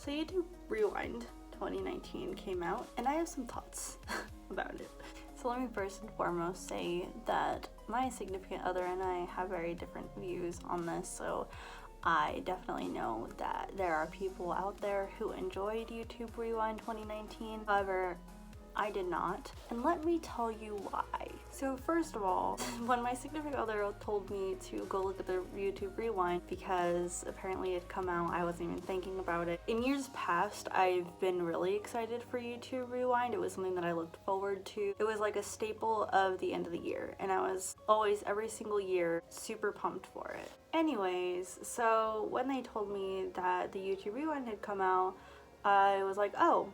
So YouTube Rewind 2019 came out, and I have some thoughts about it. So let me first and foremost say that my significant other and I have very different views on this, so I definitely know that there are people out there who enjoyed YouTube Rewind 2019. However, I did not, and let me tell you why. So first of all, when my significant other told me to go look at the YouTube Rewind because apparently it had come out, I wasn't even thinking about it. In years past, I've been really excited for YouTube Rewind. It was something that I looked forward to. It was like a staple of the end of the year, and I was always, every single year, super pumped for it. Anyways, so when they told me that the YouTube Rewind had come out, I was like, oh,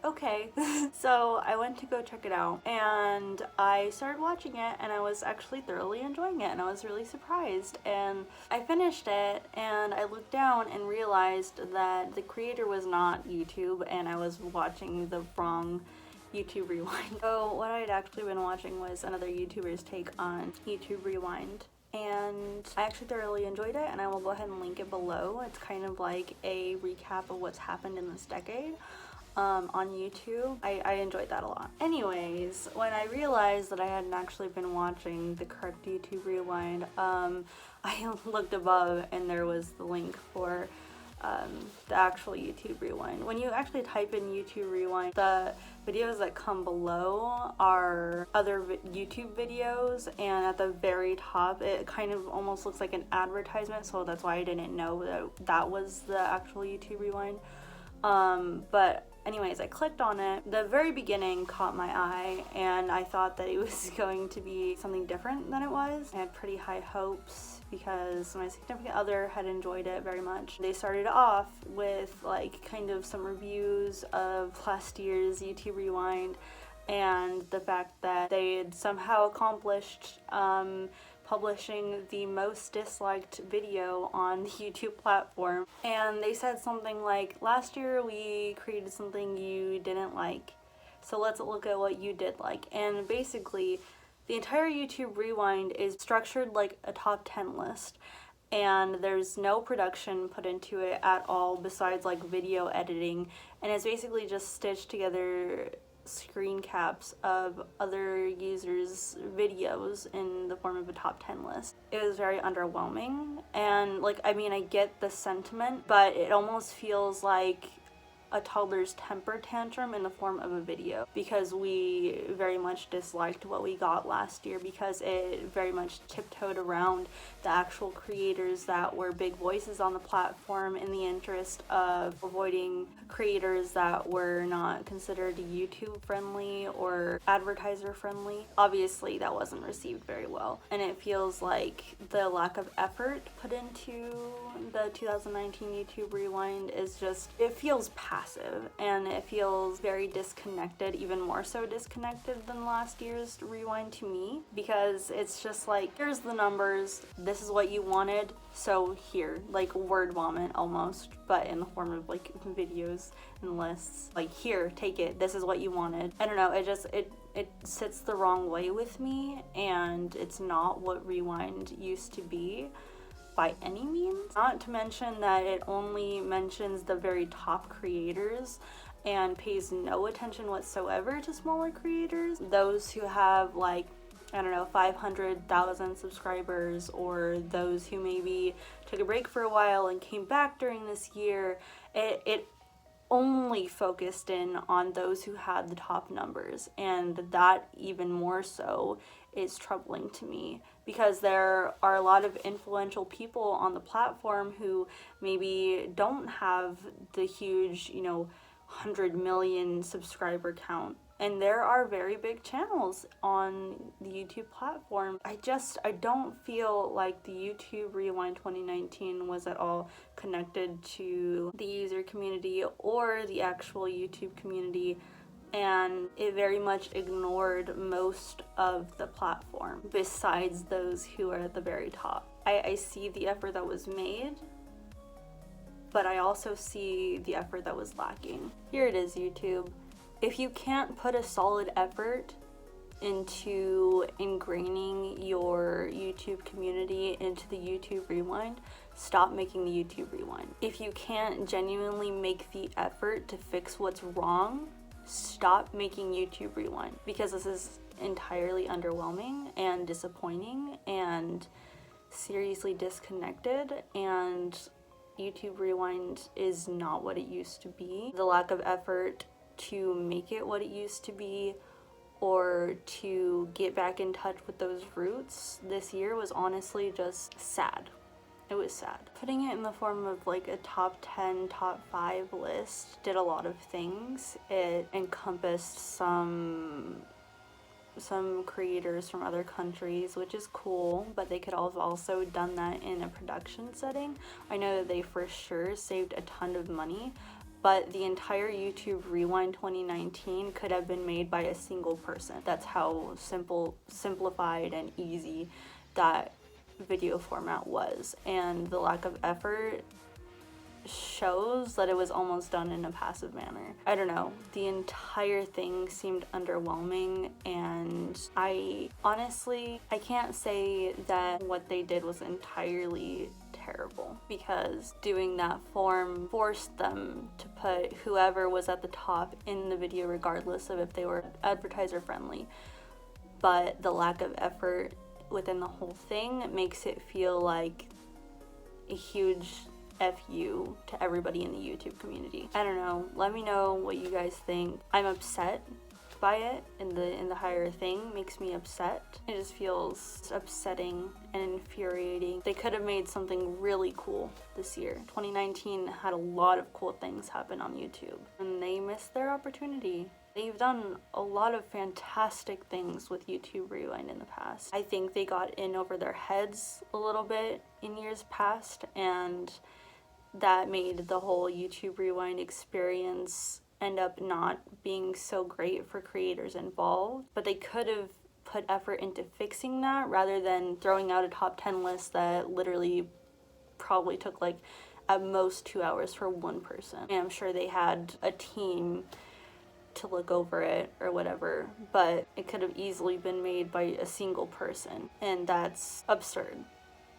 okay. So I went to go check it out, and I started watching it, and I was actually thoroughly enjoying it, and I was really surprised. And I finished it, and I looked down and realized that the creator was not YouTube, and I was watching the wrong YouTube Rewind. So what I had actually been watching was another YouTuber's take on YouTube Rewind, and I actually thoroughly enjoyed it, and I will go ahead and link it below. It's kind of like a recap of what's happened in this decade on YouTube. I enjoyed that a lot. Anyways, when I realized that I hadn't actually been watching the correct YouTube Rewind, I looked above and there was the link for the actual YouTube Rewind. When you actually type in YouTube Rewind, the videos that come below are other YouTube videos, and at the very top it kind of almost looks like an advertisement, so that's why I didn't know that that was the actual YouTube Rewind. But anyways, I clicked on it. The very beginning caught my eye, and I thought that it was going to be something different than it was. I had pretty high hopes because my significant other had enjoyed it very much. They started off with like kind of some reviews of last year's YouTube Rewind and the fact that they had somehow accomplished publishing the most disliked video on the YouTube platform. And they said something like, last year we created something you didn't like, so let's look at what you did like. And basically the entire YouTube Rewind is structured like a top 10 list, and there's no production put into it at all besides like video editing, and it's basically just stitched together screen caps of other users' videos in the form of a top 10 list. It was very underwhelming, and like, I mean, I get the sentiment, but it almost feels like a toddler's temper tantrum in the form of a video, because we very much disliked what we got last year because it very much tiptoed around the actual creators that were big voices on the platform in the interest of avoiding creators that were not considered YouTube friendly or advertiser friendly. Obviously that wasn't received very well, and it feels like the lack of effort put into the 2019 YouTube Rewind is just, it feels passive, and it feels very disconnected, even more so disconnected than last year's Rewind to me, because it's just like, here's the numbers, this is what you wanted, so here, like word vomit almost, but in the form of like videos and lists, like, here, take it, this is what you wanted. I don't know, it just, it sits the wrong way with me, and it's not what Rewind used to be by any means. Not to mention that it only mentions the very top creators and pays no attention whatsoever to smaller creators, those who have like, I don't know, 500,000 subscribers, or those who maybe took a break for a while and came back during this year. It only focused in on those who had the top numbers, and that even more so is troubling to me, because there are a lot of influential people on the platform who maybe don't have the huge, 100 million subscriber count, and there are very big channels on the YouTube platform. I don't feel like the YouTube Rewind 2019 was at all connected to the user community or the actual YouTube community, and it very much ignored most of the platform besides those who are at the very top. I see the effort that was made, but I also see the effort that was lacking. Here it is, YouTube. If you can't put a solid effort into ingraining your YouTube community into the YouTube Rewind, stop making the YouTube Rewind. If you can't genuinely make the effort to fix what's wrong, stop making YouTube Rewind, because this is entirely underwhelming and disappointing and seriously disconnected, and YouTube Rewind is not what it used to be. The lack of effort to make it what it used to be, or to get back in touch with those roots this year, was honestly just sad. It was sad. Putting it in the form of like a top 10, top 5 list did a lot of things. It encompassed some creators from other countries, which is cool, but they could have also done that in a production setting. I know that they for sure saved a ton of money, but the entire YouTube Rewind 2019 could have been made by a single person. That's how simplified and easy that video format was, and the lack of effort shows that it was almost done in a passive manner. I don't know, the entire thing seemed underwhelming, and I can't say that what they did was entirely terrible, because doing that form forced them to put whoever was at the top in the video, regardless of if they were advertiser friendly. But the lack of effort within the whole thing makes it feel like a huge FU to everybody in the YouTube community. I don't know, let me know what you guys think. I'm upset by it, and the entire thing makes me upset. It just feels upsetting and infuriating. They could have made something really cool this year. 2019 had a lot of cool things happen on YouTube, and they missed their opportunity. They've done a lot of fantastic things with YouTube Rewind in the past. I think they got in over their heads a little bit in years past, and that made the whole YouTube Rewind experience end up not being so great for creators involved. But they could have put effort into fixing that, rather than throwing out a top 10 list that literally probably took like at most 2 hours for one person. And I'm sure they had a team to look over it or whatever, but it could have easily been made by a single person, and that's absurd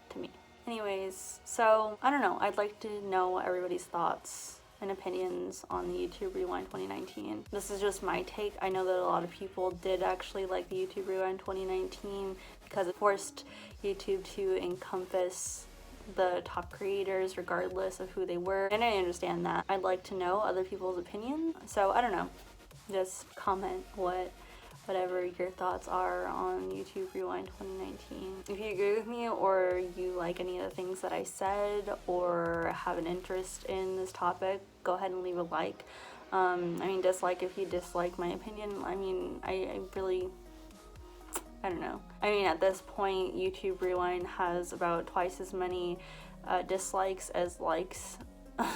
to me. Anyways, so I don't know, I'd like to know everybody's thoughts and opinions on the YouTube Rewind 2019. This is just my take. I know that a lot of people did actually like the YouTube Rewind 2019 because it forced YouTube to encompass the top creators regardless of who they were, and I understand that. I'd like to know other people's opinion, so I don't know, just comment whatever your thoughts are on YouTube Rewind 2019. If you agree with me, or you like any of the things that I said, or have an interest in this topic, go ahead and leave a like. I mean, dislike if you dislike my opinion. I mean, I don't know. I mean, at this point, YouTube Rewind has about twice as many dislikes as likes.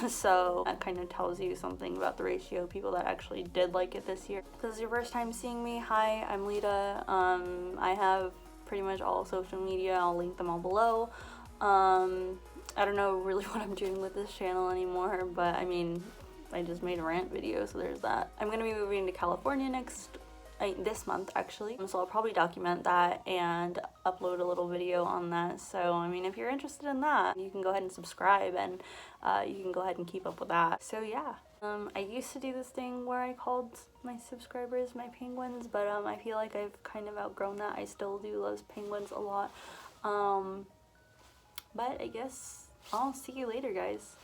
So that kind of tells you something about the ratio of people that actually did like it this year. If this is your first time seeing me, hi, I'm Lita. I have pretty much all social media. I'll link them all below. I don't know really what I'm doing with this channel anymore, but I mean, I just made a rant video, so there's that. I'm gonna be moving to California this month actually, so I'll probably document that and upload a little video on that. So I mean, if you're interested in that, you can go ahead and subscribe, and you can go ahead and keep up with that. So yeah, I used to do this thing where I called my subscribers my penguins, but I feel like I've kind of outgrown that. I still do love penguins a lot, but I guess I'll see you later, guys.